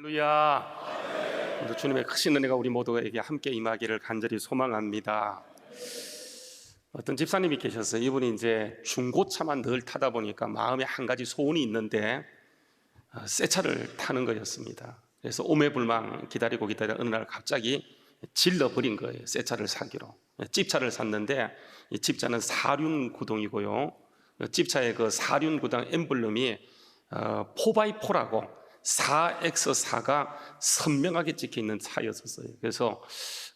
할렐루야. 오늘 주님의 크신 은혜가 우리 모두에게 함께 임하기를 간절히 소망합니다. 어떤 집사님이 계셨어요. 이분이 이제 중고차만 늘 타다 보니까 마음에 한 가지 소원이 있는데 새 차를 타는 거였습니다. 그래서 오매불망 기다리고 어느 날 갑자기 질러버린 거예요. 새 차를 사기로. 집차를 샀는데 이 집차는 사륜구동이고요, 집차의 그 사륜구동 엠블럼이 4x4라고 4X4가 선명하게 찍혀있는 차였었어요. 그래서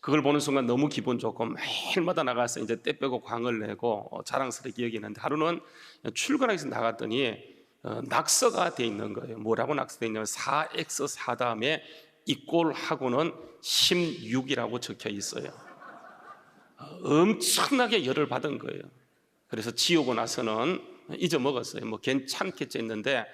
그걸 보는 순간 너무 기분 좋고 매일마다 나가서 이제 때 빼고 광을 내고 자랑스럽게 여기는데, 하루는 출근하기 위해서 나갔더니 낙서가 돼 있는 거예요. 뭐라고 낙서돼 있냐면 4X4 다음에 이꼴하고는 16이라고 적혀 있어요. 엄청나게 열을 받은 거예요. 그래서 지우고 나서는 잊어먹었어요. 뭐 괜찮겠지 했는데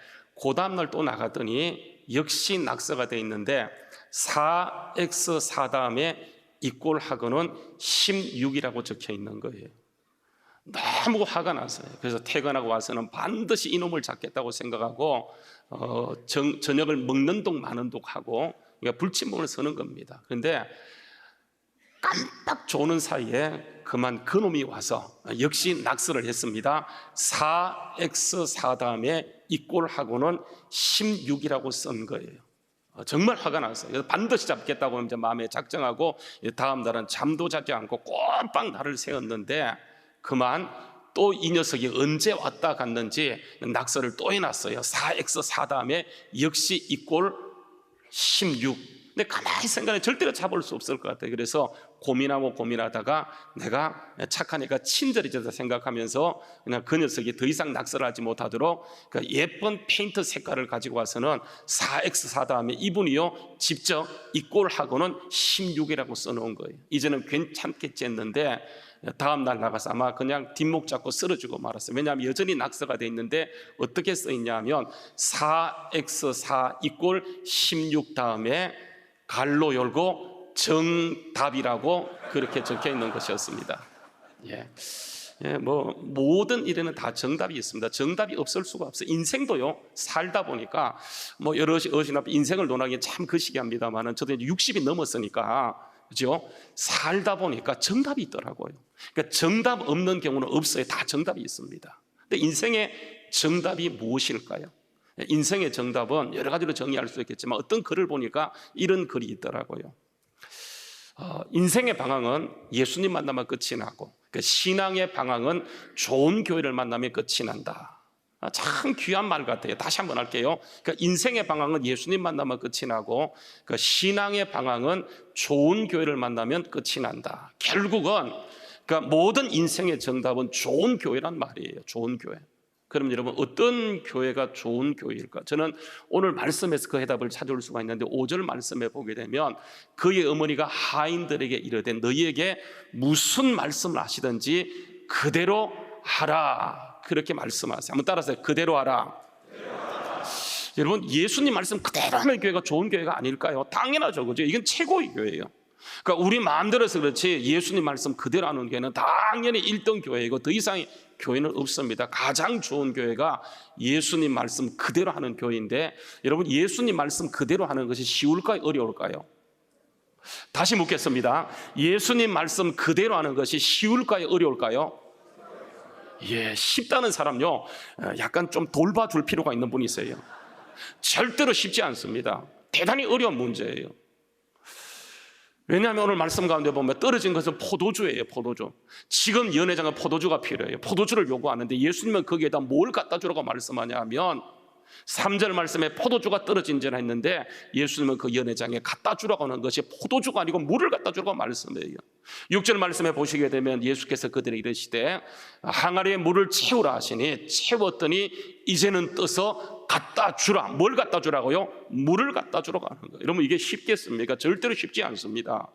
그 다음날 또 나갔더니 역시 낙서가 돼 있는데 4X4 다음에 이꼴하고는 16이라고 적혀 있는 거예요. 너무 화가 났어요. 그래서 퇴근하고 와서는 반드시 이놈을 잡겠다고 생각하고 저녁을 먹는 독 마는 독 하고 불침봉을 서는 겁니다. 그런데 깜빡 조는 사이에 그만 그놈이 와서 역시 낙서를 했습니다. 4X4 다음에 이꼴하고는 16이라고 쓴 거예요. 정말 화가 났어요. 그래서 반드시 잡겠다고 이제 마음에 작정하고 다음 날은 잠도 자지 않고 꼼빡 날을 세웠는데 그만 또 이 녀석이 언제 왔다 갔는지 낙서를 또 해놨어요. 4X4 다음에 역시 이꼴 16. 근데 가만히 생각해 절대로 잡을 수 없을 것 같아요. 그래서 고민하다가 내가 착하니까 친절해졌다 생각하면서 그냥 그 녀석이 더 이상 낙서를 하지 못하도록 그 예쁜 페인트 색깔을 가지고 와서는 4X4 다음에 이분이요 직접 이꼴하고는 16이라고 써놓은 거예요. 이제는 괜찮겠지 했는데 다음 날 나가서 아마 그냥 뒷목 잡고 쓰러지고 말았어요. 왜냐하면 여전히 낙서가 돼 있는데 어떻게 써 있냐면 4X4 이꼴 16 다음에 갈로 열고 정답이라고 그렇게 적혀 있는 것이었습니다. 뭐 모든 일에는 다 정답이 있습니다. 정답이 없을 수가 없어요. 인생도요 살다 보니까 뭐 여러 어신 앞에 인생을 논하기 참 거시기합니다만은 저도 이제 60이 넘었으니까 그죠? 살다 보니까 정답이 있더라고요. 그러니까 정답 없는 경우는 없어요. 다 정답이 있습니다. 근데 인생의 정답이 무엇일까요? 인생의 정답은 여러 가지로 정의할 수 있겠지만 어떤 글을 보니까 이런 글이 있더라고요. 인생의 방향은 예수님 만나면 끝이 나고 신앙의 방향은 좋은 교회를 만나면 끝이 난다. 참 귀한 말 같아요. 다시 한번 할게요. 인생의 방향은 예수님 만나면 끝이 나고 신앙의 방향은 좋은 교회를 만나면 끝이 난다. 결국은 모든 인생의 정답은 좋은 교회란 말이에요. 좋은 교회. 그럼 여러분 어떤 교회가 좋은 교회일까? 저는 오늘 말씀에서 그 해답을 찾아올 수가 있는데 5절 말씀에 보게 되면 그의 어머니가 하인들에게 이르되 너희에게 무슨 말씀을 하시든지 그대로 하라 그렇게 말씀하세요. 한번 따라하세요. 그대로 하라. 여러분 예수님 말씀 그대로 하는 교회가 좋은 교회가 아닐까요? 당연하죠. 그죠? 이건 최고의 교회예요. 그러니까 우리 마음대로서 그렇지 예수님 말씀 그대로 하는 교회는 당연히 1등 교회이고 더 이상의 교회는 없습니다. 가장 좋은 교회가 예수님 말씀 그대로 하는 교회인데 여러분 예수님 말씀 그대로 하는 것이 쉬울까요? 어려울까요? 다시 묻겠습니다. 예수님 말씀 그대로 하는 것이 쉬울까요? 어려울까요? 쉽다는 사람요 약간 좀 돌봐줄 필요가 있는 분이 있어요. 절대로 쉽지 않습니다. 대단히 어려운 문제예요. 왜냐하면 오늘 말씀 가운데 보면 떨어진 것은 포도주예요. 포도주. 지금 연회장은 포도주가 필요해요. 포도주를 요구하는데 예수님은 거기에다 뭘 갖다 주라고 말씀하냐 하면 3절 말씀에 포도주가 떨어진지라 했는데 예수님은 그 연회장에 갖다 주라고 하는 것이 포도주가 아니고 물을 갖다 주라고 말씀해요. 6절 말씀에 보시게 되면 예수께서 그들에게 이르시되 항아리에 물을 채우라 하시니 채웠더니 이제는 떠서 갖다 주라. 뭘 갖다 주라고요? 물을 갖다 주라고 하는 거예요. 여러분 이게 쉽겠습니까? 절대로 쉽지 않습니다.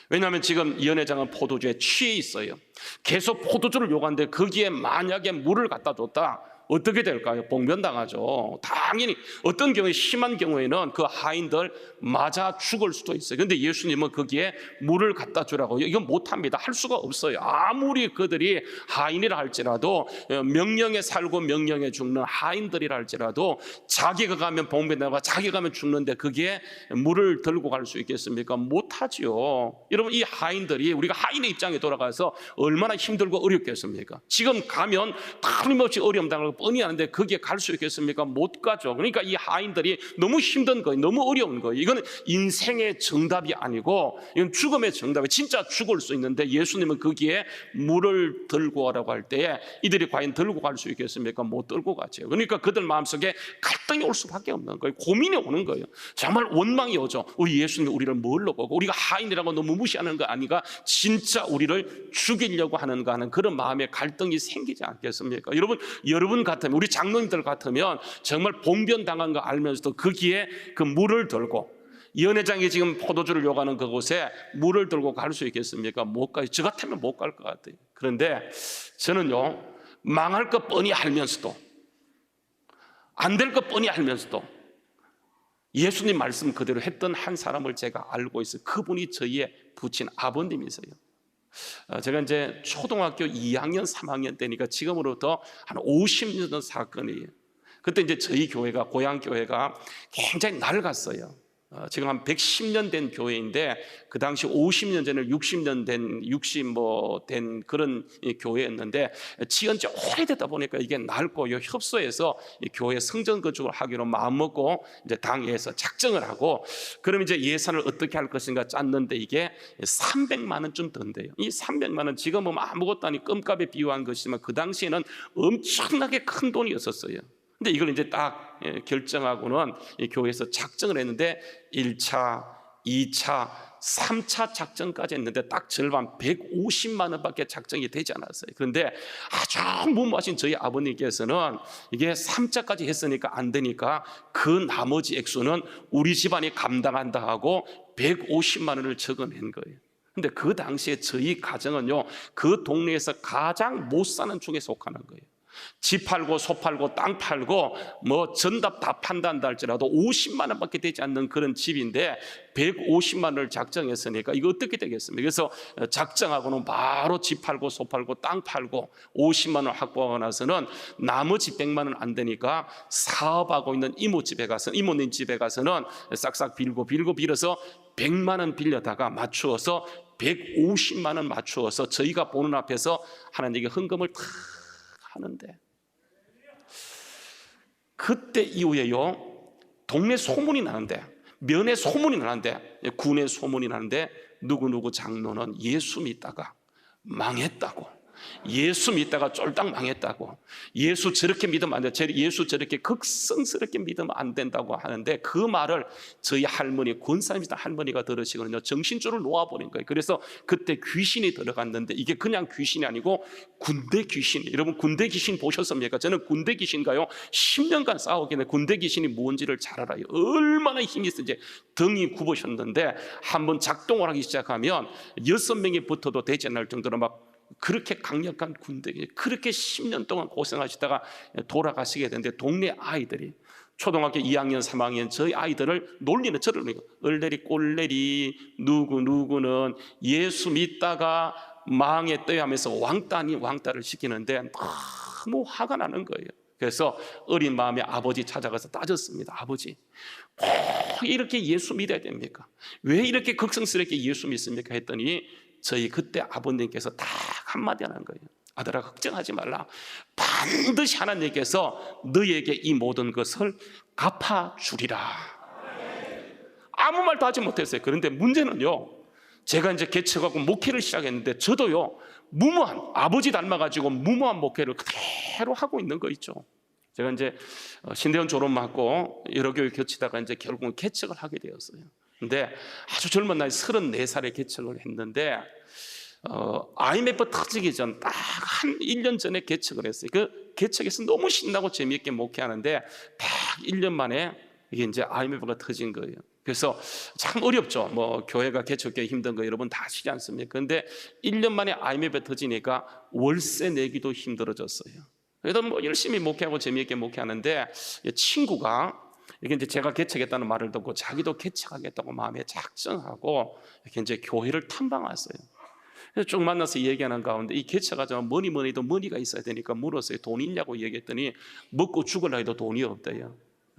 왜냐하면 지금 연회장은 포도주에 취해 있어요. 계속 포도주를 요구하는데 거기에 만약에 물을 갖다 줬다 어떻게 될까요? 봉변당하죠. 당연히 어떤 경우에 심한 경우에는 그 하인들 맞아 죽을 수도 있어요. 그런데 예수님은 거기에 물을 갖다 주라고 이건 못합니다. 할 수가 없어요. 아무리 그들이 하인이라 할지라도 명령에 살고 명령에 죽는 하인들이라 할지라도 자기가 가면 봉변당하고 자기가 가면 죽는데 거기에 물을 들고 갈 수 있겠습니까? 못하지요. 여러분 이 하인들이 우리가 하인의 입장에 돌아가서 얼마나 힘들고 어렵겠습니까? 지금 가면 틀림없이 어려움 당하고 뻔히 아는데 거기에 갈 수 있겠습니까? 못 가죠. 그러니까 이 하인들이 너무 힘든 거예요. 너무 어려운 거예요. 이거는 인생의 정답이 아니고 이건 죽음의 정답이에요. 진짜 죽을 수 있는데 예수님은 거기에 물을 들고 오라고 할 때에 이들이 과연 들고 갈 수 있겠습니까? 못 들고 가죠. 그러니까 그들 마음속에 갈등이 올 수밖에 없는 거예요. 고민이 오는 거예요. 정말 원망이 오죠. 우리 예수님이 우리를 뭘로 보고 우리가 하인이라고 너무 무시하는 거 아닌가? 진짜 우리를 죽이려고 하는가 하는 그런 마음의 갈등이 생기지 않겠습니까? 여러분 같으면 우리 장로님들 같으면 정말 봉변당한 거 알면서도 거기에 그 물을 들고 연회장이 지금 포도주를 요구하는 그곳에 물을 들고 갈 수 있겠습니까? 못 가요. 저 같으면 못 갈 것 같아요. 그런데 저는요 망할 것 뻔히 알면서도 안 될 것 뻔히 알면서도 예수님 말씀 그대로 했던 한 사람을 제가 알고 있어요. 그분이 저희의 부친 아버님이세요. 제가 이제 초등학교 2학년, 3학년 때니까 지금으로부터 한 50년 전 사건이에요. 그때 이제 저희 교회가, 고향 교회가 굉장히 낡았어요. 지금 한 110년 된 교회인데 그 당시 50년 전에 60년 된 그런 교회였는데 지은 지 오래되다 보니까 이게 낡고 협소해서 교회 성전 건축을 하기로 마음먹고 이제 당에서 작정을 하고 그럼 이제 예산을 어떻게 할 것인가 짰는데 이게 300만 원쯤 든대요. 이 300만 원 지금은 아무것도 아닌 껌값에 비유한 것이지만 그 당시에는 엄청나게 큰 돈이었었어요. 근데 이걸 이제 딱 결정하고는 교회에서 작정을 했는데 1차, 2차, 3차 작정까지 했는데 딱 절반 150만 원밖에 작정이 되지 않았어요. 그런데 아주 무모하신 저희 아버님께서는 이게 3차까지 했으니까 안 되니까 그 나머지 액수는 우리 집안이 감당한다 하고 150만 원을 적어낸 거예요. 근데 그 당시에 저희 가정은요 그 동네에서 가장 못 사는 중에 속하는 거예요. 집 팔고 소 팔고 땅 팔고 뭐 전답 다 판단다 할지라도 50만 원밖에 되지 않는 그런 집인데 150만 원을 작정했으니까 이거 어떻게 되겠습니까? 그래서 작정하고는 바로 집 팔고 소 팔고 땅 팔고 50만 원 확보하고 나서는 나머지 100만 원 안 되니까 사업하고 있는 이모님 집에 가서는 싹싹 빌어서 100만 원 빌려다가 맞추어서 150만 원 맞추어서 저희가 보는 앞에서 하나님께 헌금을 탁 하는데 그때 이후에요 동네 소문이 나는데 면에 소문이 나는데 군에 소문이 나는데 누구누구 장로는 예수 믿다가 망했다고 예수 믿다가 쫄딱 망했다고 예수 저렇게 믿으면 안 돼 예수 저렇게 극성스럽게 믿으면 안 된다고 하는데 그 말을 저희 할머니 권사님이다 할머니가 들으시거든요. 정신줄을 놓아버린 거예요. 그래서 그때 귀신이 들어갔는데 이게 그냥 귀신이 아니고 군대 귀신이에요. 여러분 군대 귀신 보셨습니까? 저는 군대 귀신가요 10년간 싸우겠네. 군대 귀신이 뭔지를 잘 알아요. 얼마나 힘이 있는지 등이 굽으셨는데 한번 작동을 하기 시작하면 6명이 붙어도 되지 않을 정도로 막 그렇게 강력한 군대 그렇게 10년 동안 고생하시다가 돌아가시게 되는데 동네 아이들이 초등학교 2학년 3학년 저희 아이들을 놀리는 저를 얼레리 꼴레리 누구는 예수 믿다가 망했대요 하면서 왕따 아닌 왕따를 시키는데 너무 화가 나는 거예요. 그래서 어린 마음에 아버지 찾아가서 따졌습니다. 아버지 꼭 이렇게 예수 믿어야 됩니까? 왜 이렇게 극성스럽게 예수 믿습니까? 했더니 저희 그때 아버님께서 딱 한마디 하는 거예요. 아들아 걱정하지 말라. 반드시 하나님께서 너에게 이 모든 것을 갚아주리라. 아무 말도 하지 못했어요. 그런데 문제는요 제가 이제 개척하고 목회를 시작했는데 저도요 무모한 아버지 닮아가지고 무모한 목회를 그대로 하고 있는 거 있죠. 제가 이제 신대원 졸업하고 여러 교회 겹치다가 이제 결국은 개척을 하게 되었어요. 근데 아주 젊은 나이 34살에 개척을 했는데 IMF 터지기 전 딱 한 1년 전에 개척을 했어요. 그 개척해서 너무 신나고 재미있게 목회하는데 딱 1년 만에 이게 이제 IMF가 터진 거예요. 그래서 참 어렵죠. 뭐 교회가 개척하기 힘든 거 여러분 다 아시지 않습니까? 그런데 1년 만에 IMF 터지니까 월세 내기도 힘들어졌어요. 그래도 뭐 열심히 목회하고 재미있게 목회하는데 친구가 이게 이제 제가 개척했다는 말을 듣고 자기도 개척하겠다고 마음에 작정하고 이렇게 이제 교회를 탐방했어요. 그래서 쭉 만나서 얘기하는 가운데 이 개척하자면 뭐니 해도 머니가 있어야 되니까 물었어요. 돈이 있냐고 얘기했더니 먹고 죽으려 해도 돈이 없대요.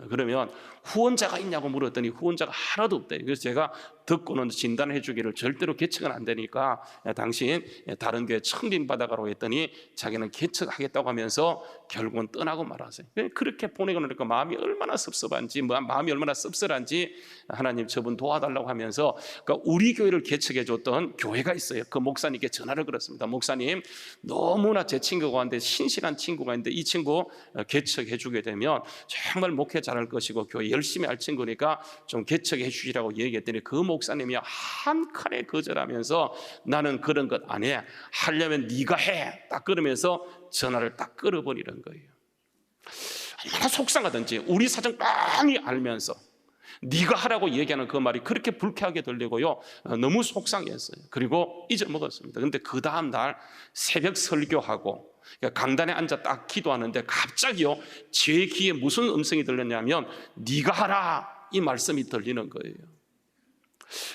그러면 후원자가 있냐고 물었더니 후원자가 하나도 없대요. 그래서 제가 듣고는 진단해 주기를 절대로 개척은 안 되니까 당신 다른 교회 청빙 받아가라고 했더니 자기는 개척하겠다고 하면서 결국은 떠나고 말았어요. 그렇게 보내고 나니까 마음이 얼마나 섭섭한지, 마음이 얼마나 씁쓸한지 하나님 저분 도와달라고 하면서 그러니까 우리 교회를 개척해 줬던 교회가 있어요. 그 목사님께 전화를 걸었습니다. 목사님, 너무나 제 친구가 왔는데 신실한 친구가 있는데 이 친구 개척해 주게 되면 정말 목회 잘할 것이고 교회 열심히 할 친구니까 좀 개척해 주시라고 얘기했더니 그 목사님이 한 칼에 거절하면서 나는 그런 것 안 해, 하려면 네가 해, 딱 그러면서 전화를 딱 끊어버리는 거예요. 얼마나 속상하든지 우리 사정 뻔히 알면서 네가 하라고 얘기하는 그 말이 그렇게 불쾌하게 들리고요, 너무 속상했어요. 그리고 잊어먹었습니다. 근데 그 다음 날 새벽 설교하고 강단에 앉아 딱 기도하는데 갑자기요 제 귀에 무슨 음성이 들렸냐면 네가 하라 이 말씀이 들리는 거예요.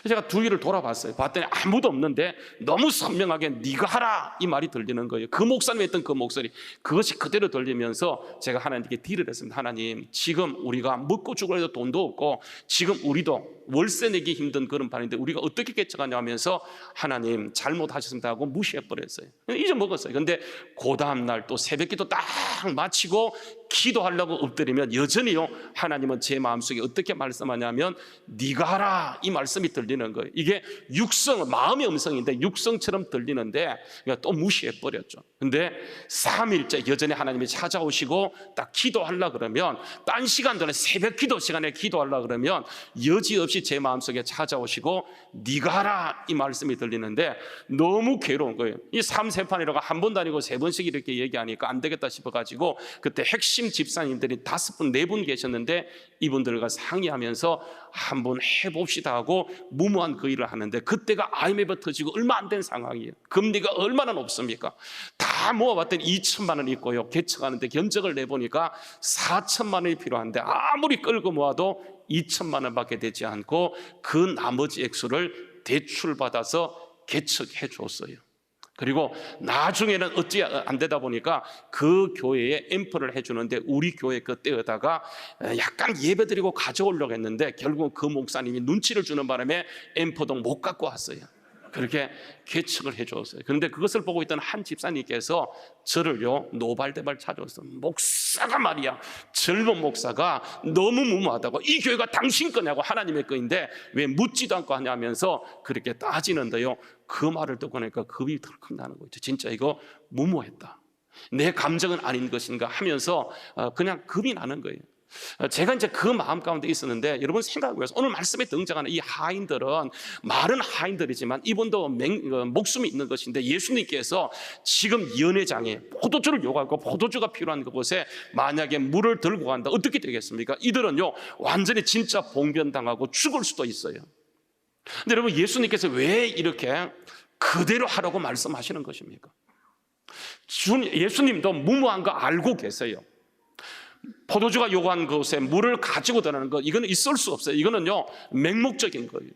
제가 주위를 돌아봤어요. 봤더니 아무도 없는데 너무 선명하게 네가 하라 이 말이 들리는 거예요. 그 목사님이 했던 그 목소리, 그것이 그대로 들리면서 제가 하나님께 딜을 했습니다. 하나님, 지금 우리가 먹고 죽으려 해도 돈도 없고 지금 우리도 월세 내기 힘든 그런 반인데 우리가 어떻게 개척하냐 하면서 하나님 잘못하셨습니다 하고 무시해버렸어요. 잊어먹었어요. 근데 그 다음날 또 새벽기도 딱 마치고 기도하려고 엎드리면 여전히요 하나님은 제 마음속에 어떻게 말씀하냐면 네가 하라 이 말씀이 들리는 거예요. 이게 육성, 마음의 음성인데 육성처럼 들리는데 또 무시해버렸죠. 근데 3일째 여전히 하나님이 찾아오시고 딱 기도하려고 그러면 딴 시간들은 새벽 기도 시간에 기도하려고 그러면 여지없이 제 마음속에 찾아오시고 네가 하라 이 말씀이 들리는데 너무 괴로운 거예요. 이 3세판이라고 한 번도 아니고 3번씩 이렇게 얘기하니까 안 되겠다 싶어가지고 그때 핵심 집사님들이 5분, 4분 계셨는데 이분들과 상의하면서 한번 해봅시다 하고 무모한 그 일을 하는데 그때가 IMF 터지고 얼마 안 된 상황이에요. 금리가 얼마나 높습니까? 다 모아봤더니 2천만 원 있고요, 개척하는데 견적을 내보니까 4천만 원이 필요한데 아무리 끌고 모아도 2천만 원밖에 되지 않고 그 나머지 액수를 대출받아서 개척해 줬어요. 그리고 나중에는 어찌 안 되다 보니까 그 교회에 앰프를 해주는데 우리 교회 그때에다가 약간 예배드리고 가져오려고 했는데 결국 그 목사님이 눈치를 주는 바람에 앰프도 못 갖고 왔어요. 그렇게 개척을 해줬어요. 그런데 그것을 보고 있던 한 집사님께서 저를요 노발대발 찾아왔어요. 목사가 말이야, 젊은 목사가 너무 무모하다고, 이 교회가 당신 거냐고, 하나님의 거인데 왜 묻지도 않고 하냐면서 그렇게 따지는데요, 그 말을 듣고 나니까 겁이 덜컥 나는 거죠. 진짜 이거 무모했다, 내 감정은 아닌 것인가 하면서 그냥 겁이 나는 거예요. 제가 이제 그 마음 가운데 있었는데 여러분 생각해보세요. 오늘 말씀에 등장하는 이 하인들은 말은 하인들이지만 이분도 목숨이 있는 것인데 예수님께서 지금 연회장에 포도주를 요구하고 포도주가 필요한 그곳에 만약에 물을 들고 간다, 어떻게 되겠습니까? 이들은요 완전히 진짜 봉변당하고 죽을 수도 있어요. 근데 여러분 예수님께서 왜 이렇게 그대로 하라고 말씀하시는 것입니까? 예수님도 무모한 거 알고 계세요. 포도주가 요구한 곳에 물을 가지고 다니는 것, 이거는 있을 수 없어요. 이거는요 맹목적인 거예요.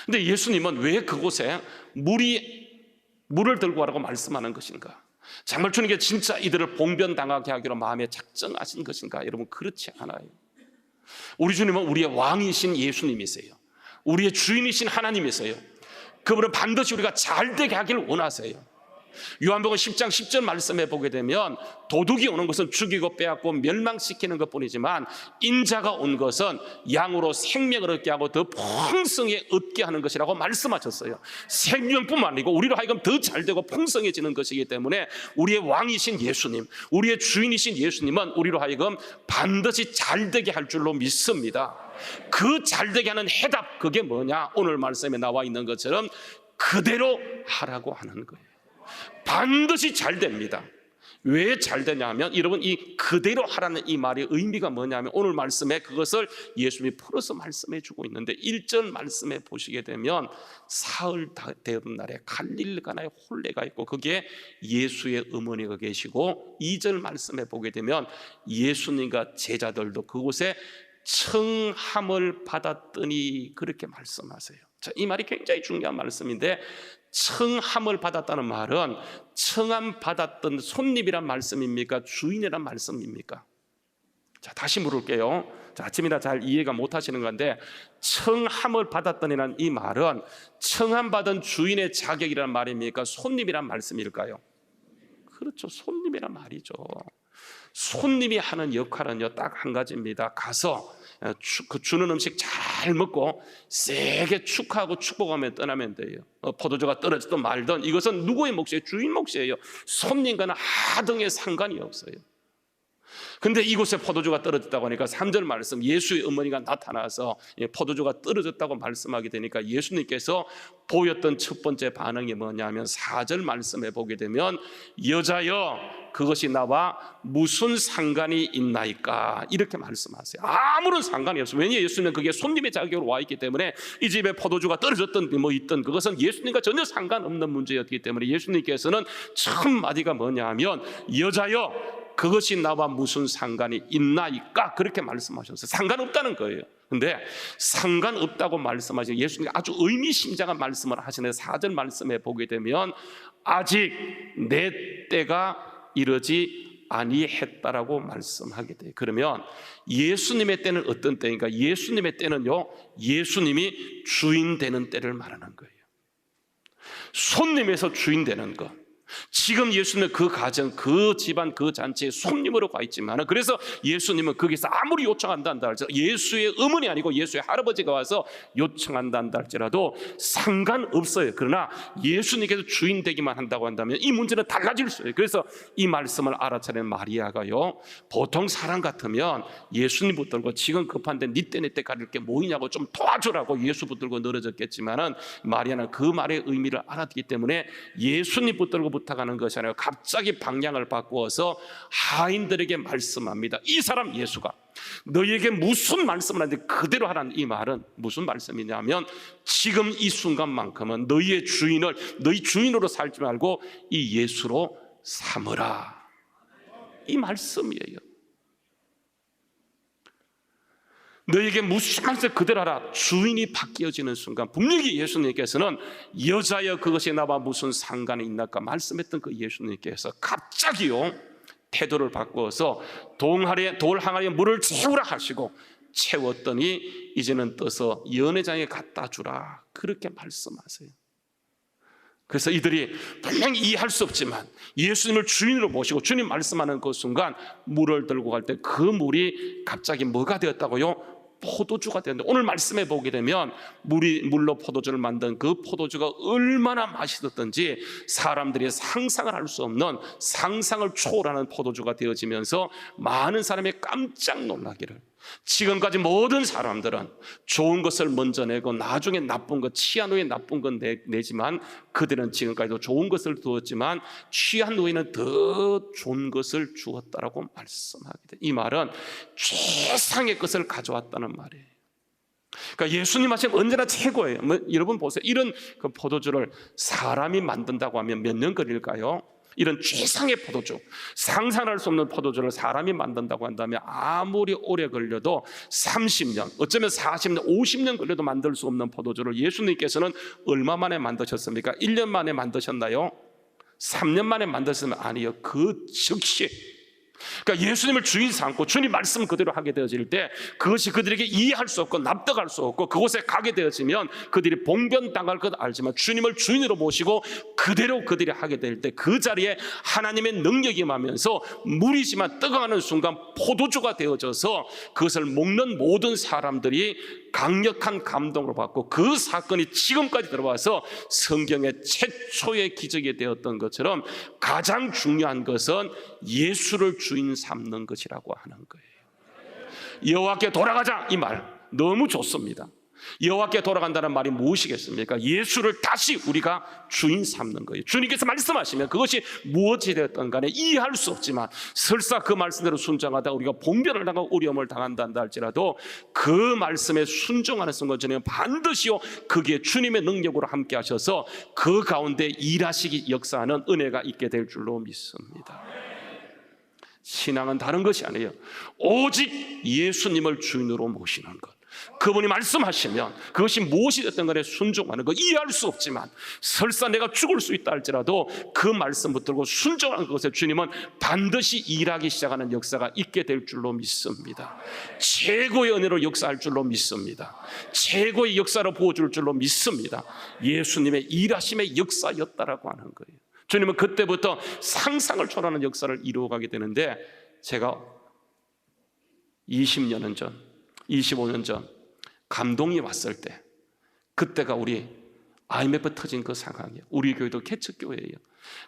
근데 예수님은 왜 그곳에 물을 들고 가라고 말씀하는 것인가? 정말 주님께 진짜 이들을 봉변당하게 하기로 마음에 작정하신 것인가? 여러분 그렇지 않아요. 우리 주님은 우리의 왕이신 예수님이세요. 우리의 주인이신 하나님이세요. 그분은 반드시 우리가 잘되게 하기를 원하세요. 요한복음 10장 10절 말씀해 보게 되면 도둑이 오는 것은 죽이고 빼앗고 멸망시키는 것뿐이지만 인자가 온 것은 양으로 생명을 얻게 하고 더 풍성히 얻게 하는 것이라고 말씀하셨어요. 생명뿐만 아니고 우리로 하여금 더 잘되고 풍성해지는 것이기 때문에 우리의 왕이신 예수님, 우리의 주인이신 예수님은 우리로 하여금 반드시 잘되게 할 줄로 믿습니다. 그 잘되게 하는 해답, 그게 뭐냐? 오늘 말씀에 나와 있는 것처럼 그대로 하라고 하는 거예요. 반드시 잘 됩니다. 왜 잘 되냐 하면 여러분, 이 그대로 하라는 이 말의 의미가 뭐냐면 오늘 말씀에 그것을 예수님이 풀어서 말씀해 주고 있는데 1절 말씀에 보시게 되면 사흘 되던 날에 갈릴가나에 혼례가 있고 거기에 예수의 어머니가 계시고 2절 말씀에 보게 되면 예수님과 제자들도 그곳에 청함을 받았더니 그렇게 말씀하세요. 자, 이 말이 굉장히 중요한 말씀인데 청함을 받았다는 말은 청함 받았던 손님이란 말씀입니까? 주인이란 말씀입니까? 자, 다시 물을게요. 자, 아침이라 잘 이해가 못 하시는 건데 청함을 받았더니라는 이 말은 청함 받은 주인의 자격이란 말입니까? 손님이란 말씀일까요? 그렇죠. 손님이란 말이죠. 손님이 하는 역할은요 딱 한 가지입니다. 가서 그 주는 음식 잘 먹고 세게 축하하고 축복하며 떠나면 돼요. 포도주가 떨어지든 말든 이것은 누구의 몫이에요? 주인 몫이에요. 손님과는 하등의 상관이 없어요. 근데 이곳에 포도주가 떨어졌다고 하니까 3절 말씀 예수의 어머니가 나타나서 포도주가 떨어졌다고 말씀하게 되니까 예수님께서 보였던 첫 번째 반응이 뭐냐면 4절 말씀에 보게 되면 여자여 그것이 나와 무슨 상관이 있나이까 이렇게 말씀하세요. 아무런 상관이 없어요. 왜냐 예수님은 그게 손님의 자격으로 와 있기 때문에 이 집에 포도주가 떨어졌던 뭐 있던 그것은 예수님과 전혀 상관없는 문제였기 때문에 예수님께서는 첫 마디가 뭐냐면 여자여 그것이 나와 무슨 상관이 있나이까 그렇게 말씀하셨어요. 상관없다는 거예요. 근데 상관없다고 말씀하시는 예수님이 아주 의미심장한 말씀을 하시는데 4절 말씀에 보게 되면 아직 내 때가 이르지 아니했다라고 말씀하게 돼요. 그러면 예수님의 때는 어떤 때인가? 예수님의 때는요 예수님이 주인 되는 때를 말하는 거예요. 손님에서 주인 되는 것. 지금 예수님은 그 가정, 그 집안, 그 잔치에 손님으로 가 있지만 그래서 예수님은 거기서 아무리 요청한다 할지라도 예수의 어머니 아니고 예수의 할아버지가 와서 요청한다 할지라도 상관없어요. 그러나 예수님께서 주인 되기만 한다고 한다면 이 문제는 달라질 수 있어요. 그래서 이 말씀을 알아차린 마리아가요 보통 사람 같으면 예수님 붙들고 지금 급한데 니 때 내 때 가릴 게 뭐이냐고 좀 도와주라고 예수 붙들고 늘어졌겠지만은 마리아는 그 말의 의미를 알았기 때문에 예수님 붙들고 부탁하는 것이 아니라 갑자기 방향을 바꾸어서 하인들에게 말씀합니다. 이 사람 예수가 너희에게 무슨 말씀을 하는데 그대로 하라는 이 말은 무슨 말씀이냐면 지금 이 순간만큼은 너희의 주인을 너희 주인으로 살지 말고 이 예수로 삼으라 이 말씀이에요. 너에게 무슨 말씀 그대로 하라. 주인이 바뀌어지는 순간 분명히 예수님께서는 여자여 그것이 나와 무슨 상관이 있나까 말씀했던 그 예수님께서 갑자기요 태도를 바꾸어서 돌 항아리에 물을 채우라 하시고 채웠더니 이제는 떠서 연회장에 갖다 주라 그렇게 말씀하세요. 그래서 이들이 분명히 이해할 수 없지만 예수님을 주인으로 모시고 주님 말씀하는 그 순간 물을 들고 갈 때 그 물이 갑자기 뭐가 되었다고요? 포도주가 되는데 오늘 말씀에 보게 되면 물로 포도주를 만든 그 포도주가 얼마나 맛있었던지 사람들이 상상을 할 수 없는 상상을 초월하는 포도주가 되어지면서 많은 사람이 깜짝 놀라기를 지금까지 모든 사람들은 좋은 것을 먼저 내고 나중에 나쁜 것 취한 후에 나쁜 건 내지만 그들은 지금까지도 좋은 것을 두었지만 취한 후에는 더 좋은 것을 주었다라고 말씀하게 돼. 이 말은 최상의 것을 가져왔다는 말이에요. 그러니까 예수님 하시면 언제나 최고예요. 여러분 보세요. 이런 그 포도주를 사람이 만든다고 하면 몇 년 걸릴까요? 이런 최상의 포도주, 상상할 수 없는 포도주를 사람이 만든다고 한다면 아무리 오래 걸려도 30년, 어쩌면 40년, 50년 걸려도 만들 수 없는 포도주를 예수님께서는 얼마 만에 만드셨습니까? 1년 만에 만드셨나요? 3년 만에 만드셨으면 아니요. 그 즉시. 그러니까 예수님을 주인 삼고 주님 말씀 그대로 하게 되어질 때 그것이 그들에게 이해할 수 없고 납득할 수 없고 그곳에 가게 되어지면 그들이 봉변당할 것 알지만 주님을 주인으로 모시고 그대로 그들이 하게 될 때 그 자리에 하나님의 능력이 임하면서 물이지만 뜨거워하는 순간 포도주가 되어져서 그것을 먹는 모든 사람들이 강력한 감동을 받고 그 사건이 지금까지 들어와서 성경의 최초의 기적이 되었던 것처럼 가장 중요한 것은 예수를 주인 삼는 것이라고 하는 거예요. 여호와께 돌아가자 이 말 너무 좋습니다. 여호와께 돌아간다는 말이 무엇이겠습니까? 예수를 다시 우리가 주인 삼는 거예요. 주님께서 말씀하시면 그것이 무엇이 되었던 간에 이해할 수 없지만 설사 그 말씀대로 순종하다가 우리가 봉변을 당하고 어려움을 당한다 할지라도 그 말씀에 순종하는 순간 저는 반드시요 거기에 주님의 능력으로 함께 하셔서 그 가운데 일하시기 역사하는 은혜가 있게 될 줄로 믿습니다. 신앙은 다른 것이 아니에요. 오직 예수님을 주인으로 모시는 것. 그분이 말씀하시면 그것이 무엇이 됐든 간에 순종하는 것. 이해할 수 없지만 설사 내가 죽을 수 있다 할지라도 그 말씀 붙들고 순종하는 것에 주님은 반드시 일하기 시작하는 역사가 있게 될 줄로 믿습니다. 최고의 은혜로 역사할 줄로 믿습니다. 최고의 역사로 보여줄 줄로 믿습니다. 예수님의 일하심의 역사였다라고 하는 거예요. 주님은 그때부터 상상을 초월하는 역사를 이루어가게 되는데, 제가 20년 전, 25년 전 감동이 왔을 때, 그때가 우리 IMF 터진 그 상황이에요. 우리 교회도 개척교회예요.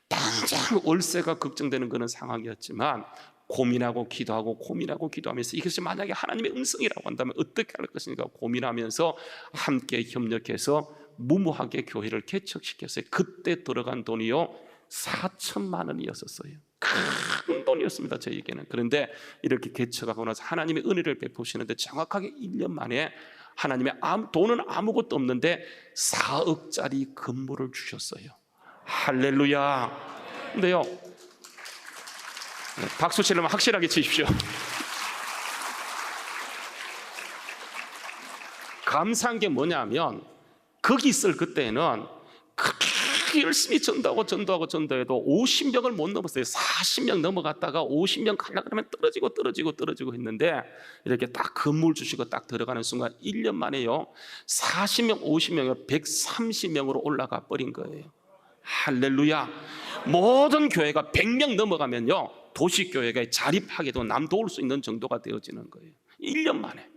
당장 월세가 걱정되는 그런 상황이었지만 고민하고 기도하고 고민하고 기도하면서 이것이 만약에 하나님의 음성이라고 한다면 어떻게 할 것인가 고민하면서 함께 협력해서 무모하게 교회를 개척시켰어요. 그때 들어간 돈이요 4천만 원이었었어요. 큰 돈이었습니다, 저에게는. 그런데 이렇게 개척하고 나서 하나님의 은혜를 베푸시는데 정확하게 1년 만에 하나님의 돈은 아무것도 없는데 4억짜리 건물을 주셨어요. 할렐루야. 근데요, 박수 치려면 확실하게 치십시오. 감사한 게 뭐냐면 거기 있을 그때는 그렇게 열심히 전도하고 전도해도 50명을 못 넘었어요. 40명 넘어갔다가 50명 가려고 하면 떨어지고 했는데 이렇게 딱 건물 주시고 딱 들어가는 순간 1년 만에요 40명 50명이 130명으로 올라가 버린 거예요. 할렐루야. 모든 교회가 100명 넘어가면요 도시교회가 자립하게도 남 도울 수 있는 정도가 되어지는 거예요. 1년 만에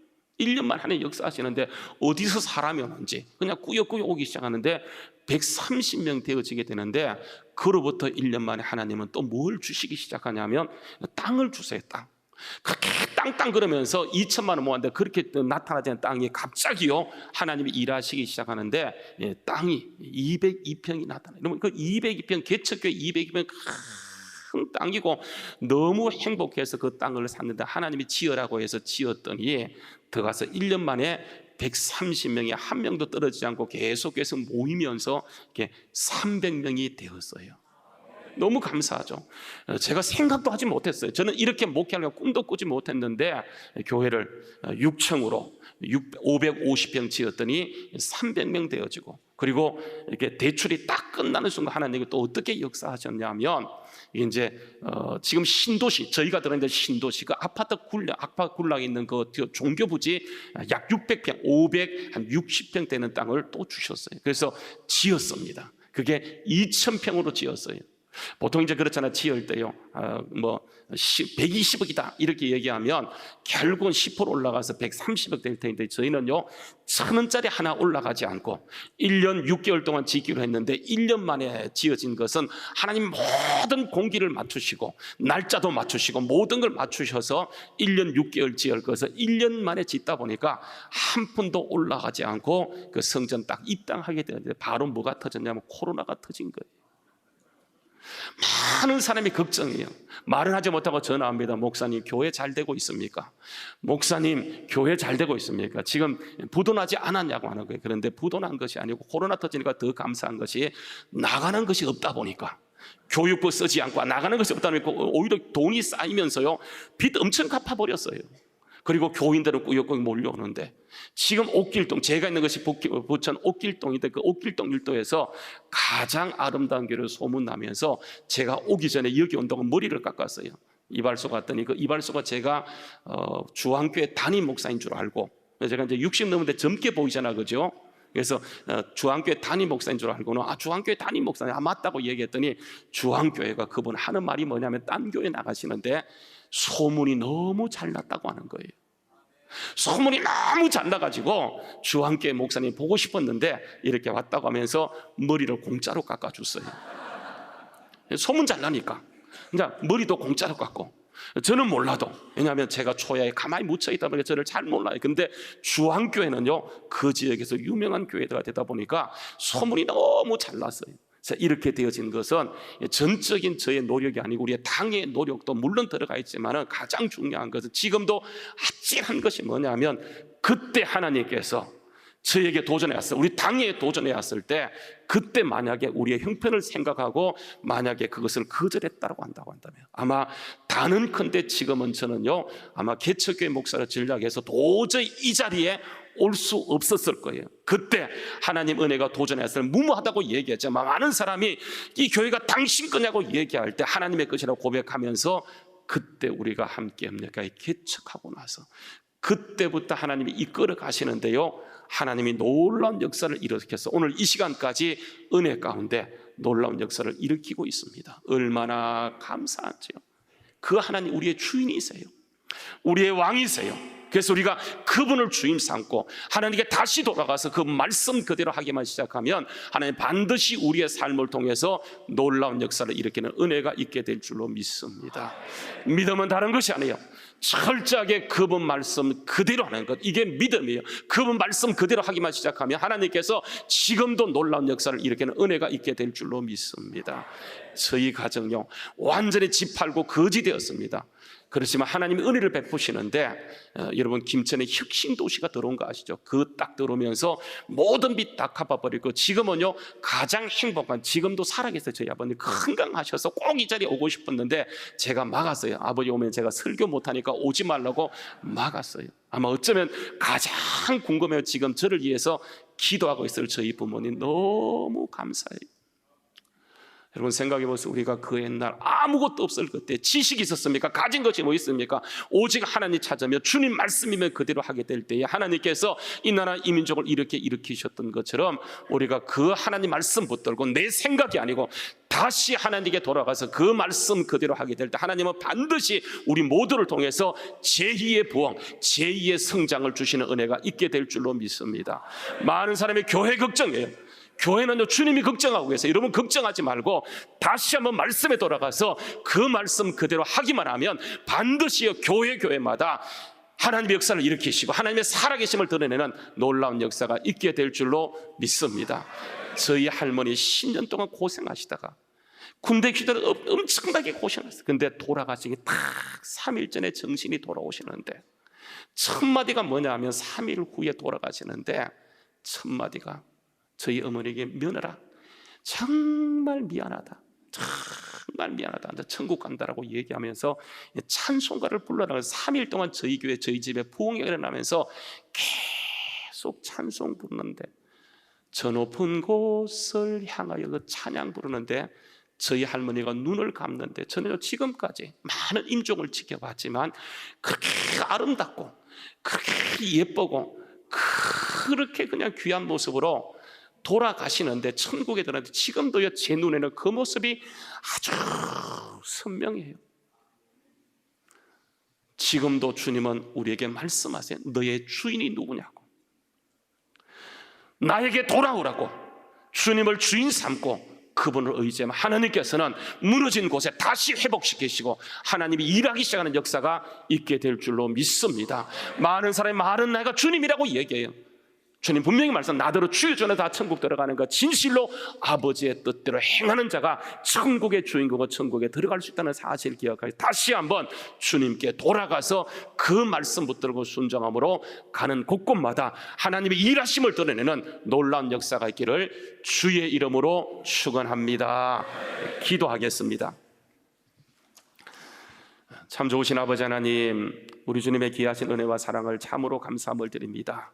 하나님 역사하시는데 어디서 사람이 오는지 그냥 꾸역꾸역 오기 시작하는데 130명 되어지게 되는데, 그로부터 1년 만에 하나님은 또 뭘 주시기 시작하냐면 땅을 주세요. 땅. 그렇게 땅 그러면서 2천만 원 모았는데 그렇게 나타나지 않은 땅이 갑자기요 하나님이 일하시기 시작하는데 땅이 202평이 나타나요. 그러면 그 202평 개척교회 202평 큰 땅이고 너무 행복해서 그 땅을 샀는데 하나님이 지으라고 해서 지었더니 들어가서 1년 만에 130명이 한 명도 떨어지지 않고 계속해서 모이면서 이렇게 300명이 되었어요. 너무 감사하죠. 제가 생각도 하지 못했어요. 저는 이렇게 목회하려고 꿈도 꾸지 못했는데 교회를 6층으로 550평 지었더니 300명 되어지고, 그리고 이렇게 대출이 딱 끝나는 순간 하나님이 또 어떻게 역사하셨냐면 이게 이제 지금 신도시, 저희가 들어있는 신도시 그 아파트 군락에 있는 그 종교 부지 약 600평, 560평 되는 땅을 또 주셨어요. 그래서 지었습니다. 그게 2,000평으로 지었어요. 보통 이제 그렇잖아요. 지을 때요 120억이다 이렇게 얘기하면 결국은 10% 올라가서 130억 될 텐데, 저희는요 1,000원짜리 하나 올라가지 않고 1년 6개월 동안 짓기로 했는데 1년 만에 지어진 것은 하나님 모든 공기를 맞추시고 날짜도 맞추시고 모든 걸 맞추셔서 1년 6개월 지을 것을 1년 만에 짓다 보니까 한 푼도 올라가지 않고 그 성전 딱 입당하게 되는데, 바로 뭐가 터졌냐면 코로나가 터진 거예요. 많은 사람이 걱정해요. 말은 하지 못하고 전화합니다. 목사님 교회 잘 되고 있습니까? 목사님 교회 잘 되고 있습니까? 지금 부도나지 않았냐고 하는 거예요. 그런데 부도난 것이 아니고 코로나 터지니까 더 감사한 것이 나가는 것이 없다 보니까, 교육부 쓰지 않고 나가는 것이 없다 보니까 오히려 돈이 쌓이면서요 빚 엄청 갚아버렸어요. 그리고 교인들은 꾸역꾸역 몰려오는데, 지금 옥길동, 제가 있는 것이 부천 옥길동인데 그 옥길동 일도에서 가장 아름다운 교회를 소문나면서 제가 오기 전에 여기 온 동안 머리를 깎았어요. 이발소 갔더니 그 이발소가 제가 주한교회 담임 목사인 줄 알고, 제가 이제 60 넘는데 젊게 보이잖아, 그죠? 그래서 주한교회 담임 목사인 줄 알고는 주한교회 담임 목사님 맞다고 얘기했더니, 주한교회가 그분 하는 말이 뭐냐면 딴 교회 나가시는데 소문이 너무 잘 났다고 하는 거예요. 소문이 너무 잘 나가지고 주한교회 목사님 보고 싶었는데 이렇게 왔다고 하면서 머리를 공짜로 깎아줬어요. 소문 잘 나니까 이제 머리도 공짜로 깎고, 저는 몰라도, 왜냐하면 제가 초야에 가만히 묻혀있다 보니까 저를 잘 몰라요. 근데 주황교회는요, 그 지역에서 유명한 교회가 되다 보니까 소문이 너무 잘 났어요. 이렇게 되어진 것은 전적인 저의 노력이 아니고 우리의 당의 노력도 물론 들어가 있지만 가장 중요한 것은 지금도 아찔한 것이 뭐냐면, 그때 하나님께서 저에게 도전해 왔어요. 우리 당에 도전해 왔을 때, 그때 만약에 우리의 형편을 생각하고 만약에 그것을 거절했다고 한다면 아마 단언컨대 지금은 저는요, 아마 개척교회 목사로 전략해서 도저히 이 자리에 올 수 없었을 거예요. 그때 하나님 은혜가 도전했을 무모하다고 얘기했지만 많은 사람이 이 교회가 당신 거냐고 얘기할 때 하나님의 것이라고 고백하면서, 그때 우리가 함께 협력하여 개척하고 나서 그때부터 하나님이 이끌어 가시는데요, 하나님이 놀라운 역사를 일으켜서 오늘 이 시간까지 은혜 가운데 놀라운 역사를 일으키고 있습니다. 얼마나 감사한지요. 그 하나님 우리의 주인이세요. 우리의 왕이세요. 그래서 우리가 그분을 주임 삼고 하나님께 다시 돌아가서 그 말씀 그대로 하기만 시작하면 하나님 반드시 우리의 삶을 통해서 놀라운 역사를 일으키는 은혜가 있게 될 줄로 믿습니다. 믿음은 다른 것이 아니에요. 철저하게 그분 말씀 그대로 하는 것, 이게 믿음이에요. 그분 말씀 그대로 하기만 시작하면 하나님께서 지금도 놀라운 역사를 일으키는 은혜가 있게 될 줄로 믿습니다. 저희 가정요, 완전히 짓팔고 거지되었습니다. 그렇지만 하나님이 은혜를 베푸시는데, 여러분 김천에 혁신도시가 들어온 거 아시죠? 그 딱 들어오면서 모든 빛 다 갚아버리고 지금은요 가장 행복한, 지금도 살아계세요. 저희 아버님 건강하셔서 꼭 이 자리에 오고 싶었는데 제가 막았어요. 아버지 오면 제가 설교 못하니까 오지 말라고 막았어요. 아마 어쩌면 가장 궁금해요. 지금 저를 위해서 기도하고 있을 저희 부모님 너무 감사해요. 여러분 생각해 보세요. 우리가 그 옛날 아무것도 없을 그때 지식이 있었습니까? 가진 것이 뭐 있습니까? 오직 하나님 찾으며 주님 말씀이면 그대로 하게 될 때에 하나님께서 이 나라 이 민족을 이렇게 일으키셨던 것처럼 우리가 그 하나님 말씀 붙들고 내 생각이 아니고 다시 하나님께 돌아가서 그 말씀 그대로 하게 될 때 하나님은 반드시 우리 모두를 통해서 제2의 부흥, 제2의 성장을 주시는 은혜가 있게 될 줄로 믿습니다. 많은 사람이 교회 걱정해요. 교회는요 주님이 걱정하고 계세요. 여러분 걱정하지 말고 다시 한번 말씀에 돌아가서 그 말씀 그대로 하기만 하면 반드시 교회마다 하나님의 역사를 일으키시고 하나님의 살아계심을 드러내는 놀라운 역사가 있게 될 줄로 믿습니다. 저희 할머니 10년 동안 고생하시다가 군대 시절에 엄청나게 고생했어요. 근데 돌아가시기 딱 3일 전에 정신이 돌아오시는데, 첫 마디가 뭐냐 하면 3일 후에 돌아가시는데 첫 마디가 저희 어머니에게, 며느라 정말 미안하다, 정말 미안하다, 천국 간다라고 얘기하면서 찬송가를 불러나가서 3일 동안 저희 교회 저희 집에 부흥이 일어나면서 계속 찬송 부르는데, 저 높은 곳을 향하여 그 찬양 부르는데 저희 할머니가 눈을 감는데, 저는 지금까지 많은 임종을 지켜봤지만 그렇게 아름답고 그렇게 예쁘고 그렇게 그냥 귀한 모습으로 돌아가시는데, 천국에 들어갔는데 지금도요 제 눈에는 그 모습이 아주 선명해요. 지금도 주님은 우리에게 말씀하세요. 너의 주인이 누구냐고, 나에게 돌아오라고, 주님을 주인 삼고 그분을 의지하면 하나님께서는 무너진 곳에 다시 회복시키시고 하나님이 일하기 시작하는 역사가 있게 될 줄로 믿습니다. 많은 사람이 말은 내가 주님이라고 얘기해요. 주님 분명히 말씀, 나더러 주의 전에 다 천국 들어가는 것, 진실로 아버지의 뜻대로 행하는 자가 천국의 주인공과 천국에 들어갈 수 있다는 사실을 기억하여 다시 한번 주님께 돌아가서 그 말씀 붙들고 순종함으로 가는 곳곳마다 하나님의 일하심을 드러내는 놀라운 역사가 있기를 주의 이름으로 축원합니다. 기도하겠습니다. 참 좋으신 아버지 하나님, 우리 주님의 귀하신 은혜와 사랑을 참으로 감사함을 드립니다.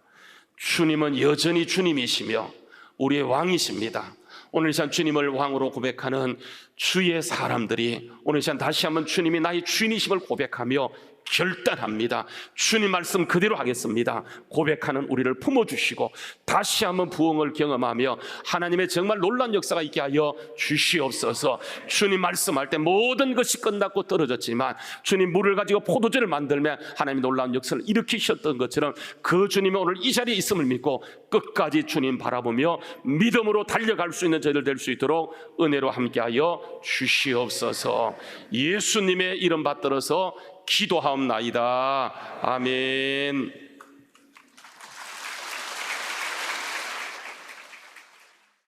주님은 여전히 주님이시며 우리의 왕이십니다. 오늘 이 시간 주님을 왕으로 고백하는 주의 사람들이 오늘 이 시간 다시 한번 주님이 나의 주인이심을 고백하며 결단합니다. 주님 말씀 그대로 하겠습니다. 고백하는 우리를 품어주시고 다시 한번 부흥을 경험하며 하나님의 정말 놀라운 역사가 있게 하여 주시옵소서. 주님 말씀할 때 모든 것이 끝났고 떨어졌지만 주님 물을 가지고 포도주를 만들면 하나님의 놀라운 역사를 일으키셨던 것처럼 그 주님이 오늘 이 자리에 있음을 믿고 끝까지 주님 바라보며 믿음으로 달려갈 수 있는 저희들 될 수 있도록 은혜로 함께하여 주시옵소서. 예수님의 이름 받들어서 기도하옵나이다. 아멘.